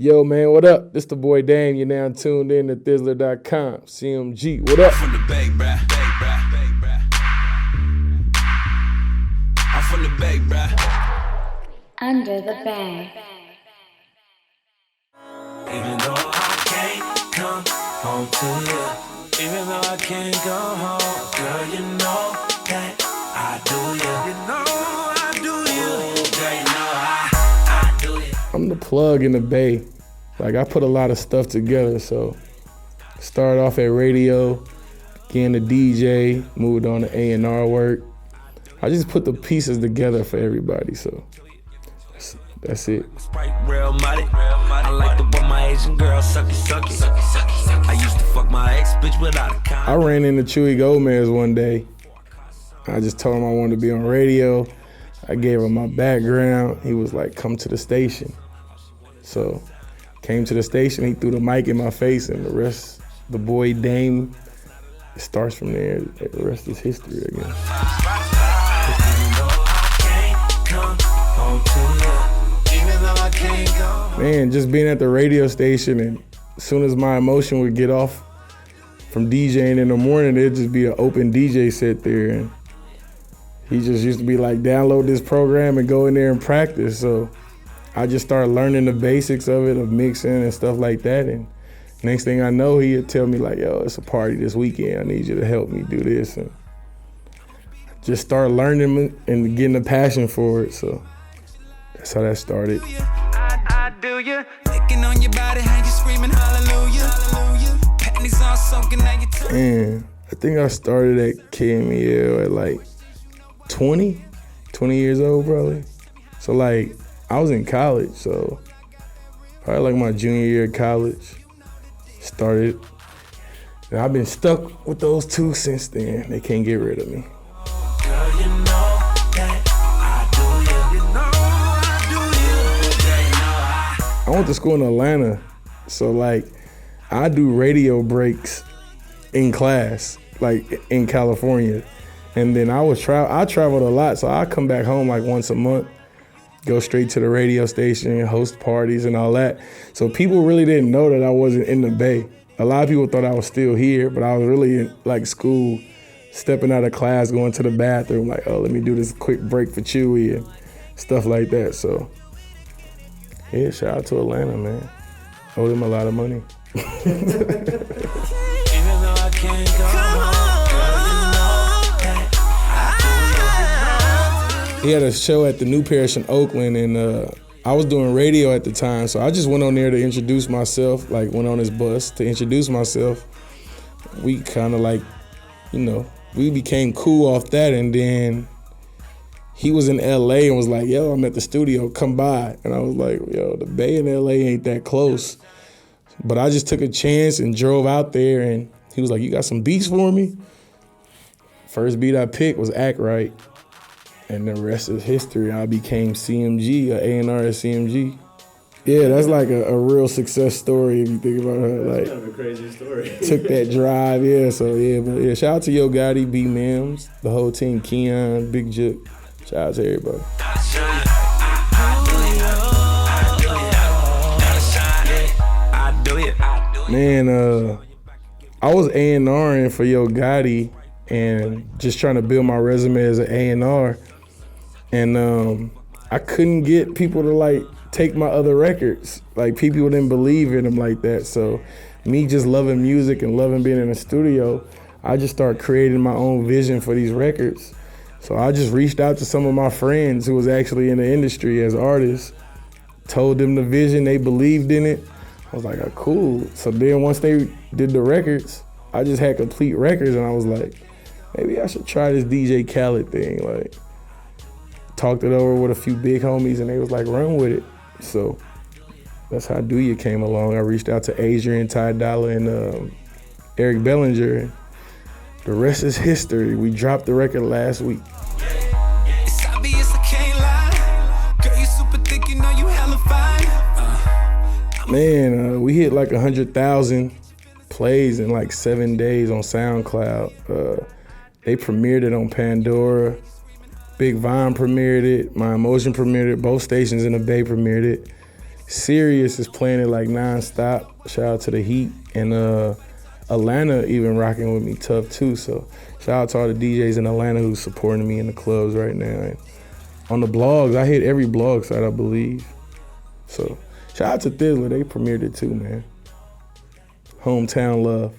Yo, man, what up? This the boy Dame. You're now tuned in to Thizzler.com. CMG, what up? I'm from the Bay, bruh. I'm from the Bay, bruh. Under the Bay. Even though I can't come home to you, even though I can't go home, girl, you know that I do you. You know I do you. Girl, you know I do you. I'm the plug in the Bay. Like, I put a lot of stuff together, so started off at radio, began to DJ, moved on to A&R work. I just put the pieces together for everybody, so that's it. Sprite real muddy. I like the one my Asian girl sucky. I used to fuck my ex bitch without a condom. I ran into Chewy Gomez one day. I just told him I wanted to be on radio. I gave him my background. He was like, come to the station. So came to the station, he threw the mic in my face, and the rest, the boy Dame, it starts from there. The rest is history again. Man, just being at the radio station, and as soon as my emotion would get off from DJing in the morning, it'd just be an open DJ set there. And he just used to be like, download this program and go in there and practice. So I just started learning the basics of it, of mixing and stuff like that. And next thing I know, he'd tell me like, yo, it's a party this weekend. I need you to help me do this. And just start learning and getting a passion for it. So that's how that started. I do you. Licking on your body, how you screaming hallelujah. Panties on soaking, now you turn. And I think I started at KMEL at like 20 years old probably. So like, I was in college, so probably like my junior year of college, started. And I've been stuck with those two since then. They can't get rid of me. Girl, you know that I do you. You know I do you. Girl, you know I went to school in Atlanta, so like I do radio breaks in class, like in California. And then I traveled a lot, so I come back home like once a month. Go straight to the radio station, host parties and all that. So people really didn't know that I wasn't in the Bay. A lot of people thought I was still here, but I was really in like school, stepping out of class, going to the bathroom, like, oh, let me do this quick break for Chewy and stuff like that. So yeah, shout out to Atlanta, man. Owe them a lot of money. Even though I can't go home, girl, you know that I do you. He had a show at the New Parish in Oakland, and I was doing radio at the time, so I just went on there to introduce myself, like went on his bus to introduce myself. We kind of like, we became cool off that, and then he was in LA and was like, yo, I'm at the studio, come by. And I was like, yo, the Bay in LA ain't that close. But I just took a chance and drove out there, and he was like, you got some beats for me? First beat I picked was Act Right. And the rest is history. I became CMG, A&R at CMG. Yeah, that's like a real success story if you think about it. Like, that's kind of a crazy story. Took that drive, yeah. So yeah, shout out to Yo Gotti, B Mims, the whole team, Keon, Big Jook. Shout out to everybody. Man, I was A&Ring for Yo Gotti and just trying to build my resume as an A&R. And I couldn't get people to like take my other records. Like people didn't believe in them like that. So me just loving music and loving being in the studio, I just started creating my own vision for these records. So I just reached out to some of my friends who was actually in the industry as artists, told them the vision, they believed in it. I was like, oh, cool. So then once they did the records, I just had complete records, and I was like, maybe I should try this DJ Khaled thing. Like, talked it over with a few big homies, and they was like, run with it. So that's how Do Ya came along. I reached out to Adrian, Ty Dolla, and Eric Bellinger. The rest is history. We dropped the record last week. It's obvious I can't lie. Girl, you super thick, you know you hella fine. Man, we hit like 100,000 plays in like 7 days on SoundCloud. They premiered it on Pandora. Big Vine premiered it. My Emotion premiered it. Both stations in the Bay premiered it. Sirius is playing it like nonstop. Shout out to the Heat. And Atlanta even rocking with me tough too. So shout out to all the DJs in Atlanta who's supporting me in the clubs right now. And on the blogs, I hit every blog site, I believe. So shout out to Thizzler, they premiered it too, man. Hometown love.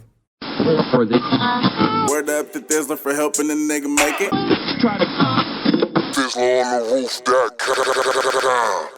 Word up to Thizzler for helping the nigga make it. Thizzler on the roof.com.